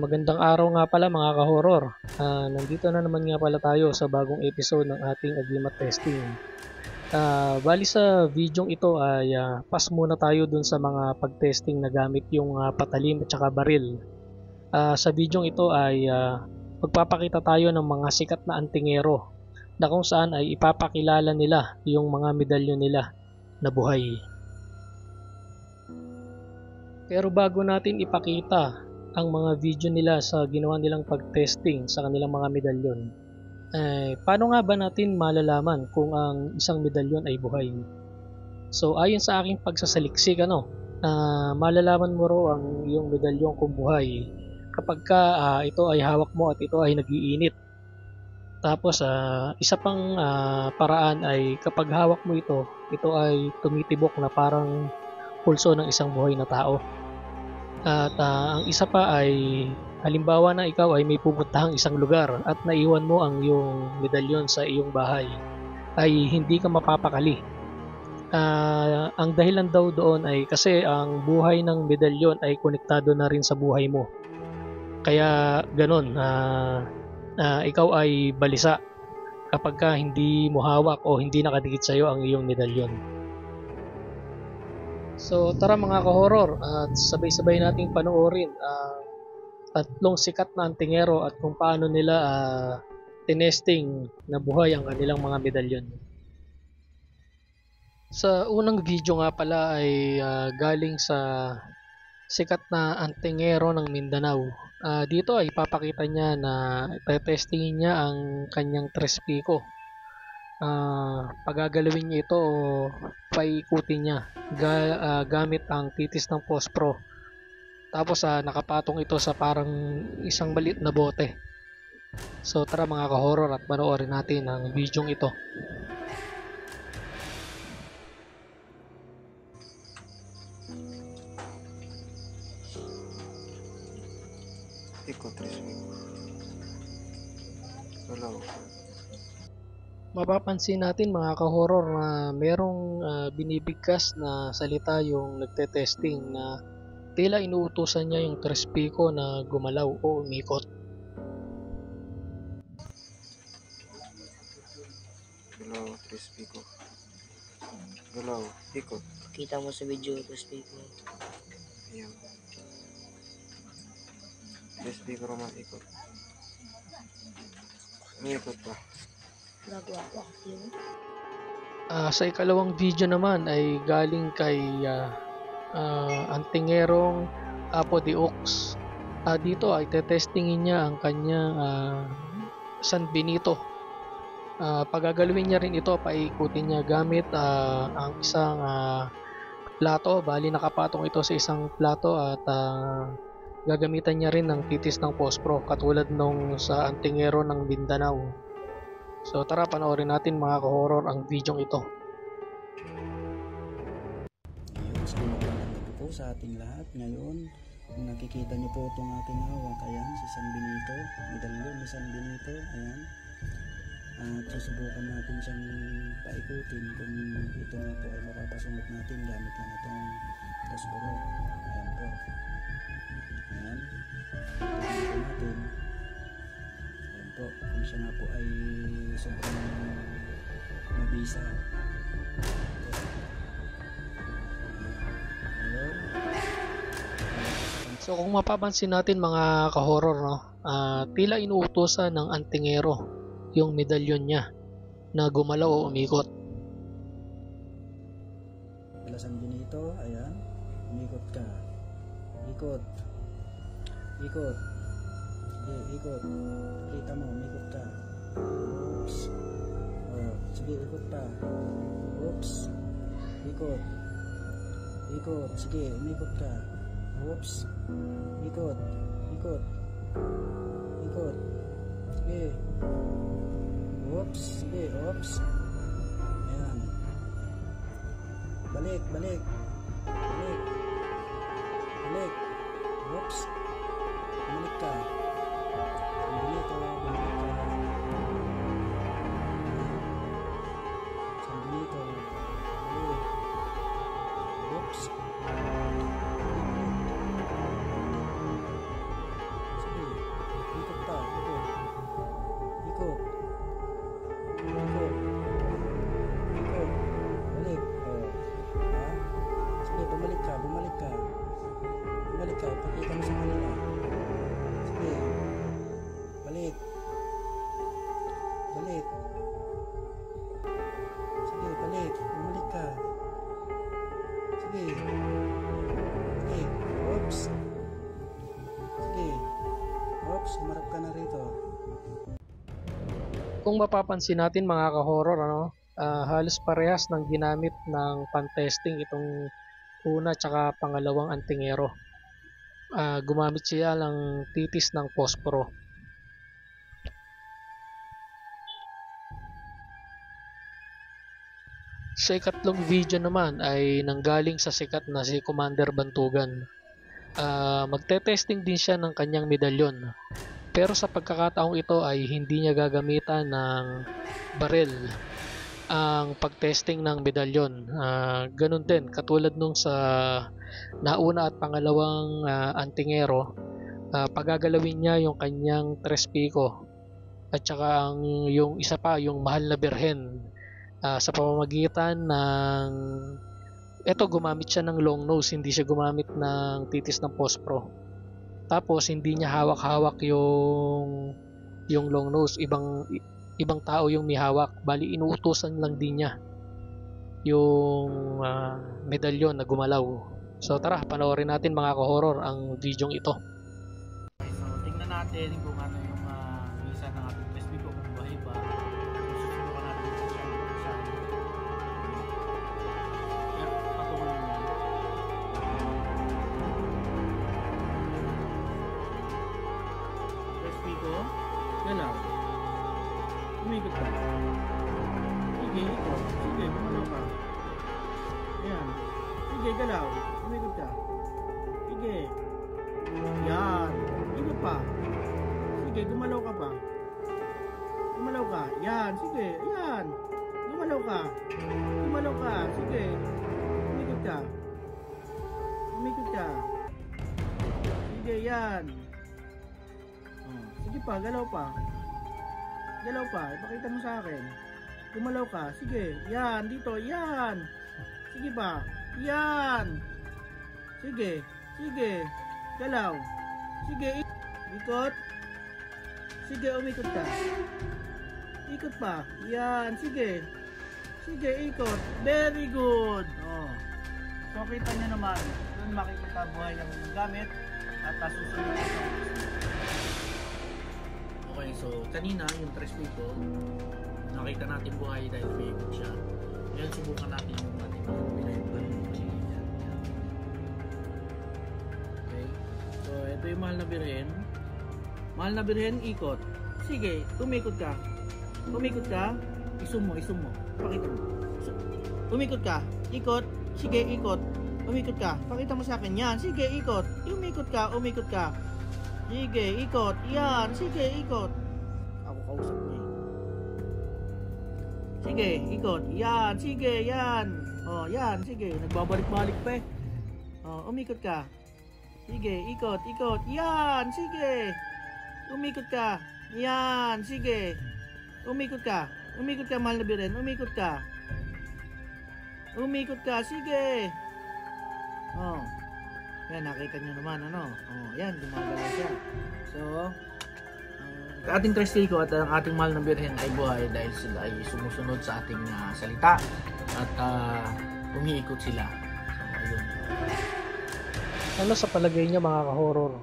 Magandang araw nga pala mga ka-horror. Nandito na naman nga pala tayo sa bagong episode ng ating Agimat Testing. Bali sa video ito ay pass muna tayo dun sa mga pag-testing na gamit yung patalim at saka baril. Sa video ito ay magpapakita tayo ng mga sikat na antingero na kung saan ay ipapakilala nila yung mga medalyon nila na buhay. Pero bago natin ipakita ang mga video nila sa ginawa nilang pag-testing sa kanilang mga medalyon, paano nga ba natin malalaman kung ang isang medalyon ay buhay? So ayon sa aking pagsasaliksik, malalaman mo raw ang iyong medalyon kung buhay kapag ito ay hawak mo at ito ay nag-iinit. Tapos isa pang paraan ay kapag hawak mo ito ay tumitibok na parang pulso ng isang buhay na tao. At ang isa pa ay halimbawa na ikaw ay may pupuntahang isang lugar at naiwan mo ang iyong medalyon sa iyong bahay, ay hindi ka mapapakali. Ang dahilan daw doon ay kasi ang buhay ng medalyon ay konektado na rin sa buhay mo. Kaya ganon, ikaw ay balisa kapag hindi mo hawak o hindi nakadikit sa iyo ang iyong medalyon. So tara mga ka-horror, at sabay-sabay nating panoorin ang tatlong sikat na antingero at kung paano nila tinesting na buhay ang kanilang mga medalyon. Sa unang video nga pala ay galing sa sikat na antingero ng Mindanao. Dito ay ipapakita niya na testingin niya ang kanyang tres pico. Pagagalawin niya ito o paikutin niya gamit ang titis ng pospro. Tapos nakapatong ito sa parang isang maliit na bote. So tara mga ka-horror at panoorin natin ang video ito. Mapapansin natin mga ka-horror na merong binibigkas na salita yung nagte-testing na tila inuutusan niya yung tres pico na gumalaw o umikot. Galaw, tres pico. Galaw, ikot. Kita mo sa video, tres pico. Ayan. Tres pico naman ikot. Umikot pa. Sa ikalawang video naman ay galing kay antingerong Apo de Ox. Dito ay tetestingin niya ang kanyang San Benito. Pagagalawin niya rin ito, paikutin niya gamit ang isang plato. Bali nakapatong ito sa isang plato at gagamitan niya rin ng titis ng pospro katulad nung sa antingero ng Mindanao. So tara panoorin natin mga ka-horror ang video ito. Ngayon, sa mga po sa ating lahat ngayon, kung nakikita niyo po itong ating hawak, ayan, si San Benito, medalyon ni San Benito, ayan. At susubukan natin siyang paikutin kung ito nga po ay mapapasunod natin gamit lang itong posporo. Ayan po. Ayan. Ikutin natin. Ayan po. Kung siya nga po ay sobrang mabisa. Ayan. So kung mapapansin natin mga ka-horror, tila inuutosan ng antingero yung medalyon niya na gumalaw o umikot. San Benito, ayan, umikot ka, ikot, ikot, sige, ikot, kita mo, umikot ka, oops, sige, ikot pa, oops, ikot, ikot, sige, umikot ka, oops, ikot, ikot, ikot, sige, oops, sige, oops, ayan, balik, balik, balik, balik, oops, bumalik ka, bumalik ka, bumalik ka, San Benito, balik, oops, sige, balik. Sige, balik. Bumalik ka. Sige. Balik. Oops. Sige. Oops, humarap ka na rito. Kung mapapansin natin mga ka-horror, halos parehas ng ginamit ng pan-testing itong una tsaka pangalawang antingero. Gumamit siya ng titis ng posporo. Sa ikatlong video naman ay nanggaling sa sikat na si Commander Bantugan. Magte-testing din siya ng kanyang medalyon. Pero sa pagkakataong ito ay hindi niya gagamitan ng baril ang pagtesting ng medalyon. Ganun din, katulad nung sa nauna at pangalawang antingero, pagagalawin niya yung kanyang tres pico at saka yung isa pa, yung mahal na birhen, sa pamamagitan ng gumamit siya ng long nose, hindi siya gumamit ng titis ng pospro. Tapos hindi niya hawak-hawak yung long nose, ibang tao yung may hawak, bali inuutusan lang din niya yung medalyon na gumalaw. So tara, panoorin natin mga ka-horror ang videong ito. So tingnan natin kung ano yung visa ng ating test ko, kung buhay ba. Susubukan natin kung saan. Patungan mo yan. Test ko, galaw. Umikot ka. Sige, ito. Sige, gumalaw ka. Ayan. Sige, galaw. Umikot ka. Sige. Yan. Ikot pa. Sige, gumalaw ka pa. Gumalaw ka. Yan. Sige. Yan. Gumalaw ka. Gumalaw ka. Sige. Umikot ka. Umikot ka. Sige, yan. Sige pa, galaw pa. Galaw pa. Ipakita mo sa akin. Gumalaw ka. Sige. Yan. Dito. Yan. Sige pa. Yan. Sige. Sige. Galaw. Sige. Ikot. Sige. Umikot ka. Ikot pa. Yan. Sige. Sige. Ikot. Very good. Oh. So kita nyo naman. Doon makikita buhay ang gamit at susunod na sa okay, so kanina yung tres ko nakita natin buhay dahil may ikot siya. Ngayon subukan natin yung ating pinahimpan. Okay, so ito yung mahal na birhen. Mahal na birhen, ikot. Sige, umikot ka. Umikot ka. Isum mo. Pakita mo. So, umikot ka. Ikot. Sige, ikot. Umikot ka. Pakita mo sa akin. Yan. Sige, ikot. Umikot ka. Sige, ikot. Yan. Sige, ikot. Ako kausap mo eh. Sige, ikot. Yan. Sige, yan. Oh, yan. Sige. Nagbabalik-balik pa eh. Oh, umikot ka. Sige, ikot. Yan. Sige. Umikot ka. Yan. Sige. Umikot ka. Mahal na birhen. Umikot ka. Sige. Oh. Yan, nakita nyo naman, Oh, yan, gumagalaw siya. So, ating Tristico at ang ating mahal na birhen ay buhay dahil sila ay sumusunod sa ating salita at umiikot sila. So, ayun. Ano sa palagay niyo mga ka-horror?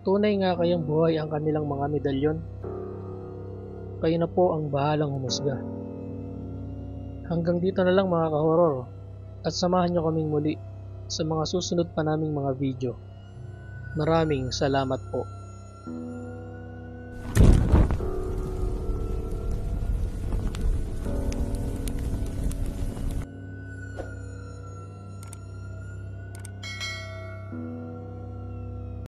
Tunay nga kayang buhay ang kanilang mga medalyon? Kayo na po ang bahalang humusga. Hanggang dito na lang mga ka-horror at samahan nyo kaming muli sa mga susunod pa naming mga video. Maraming salamat po.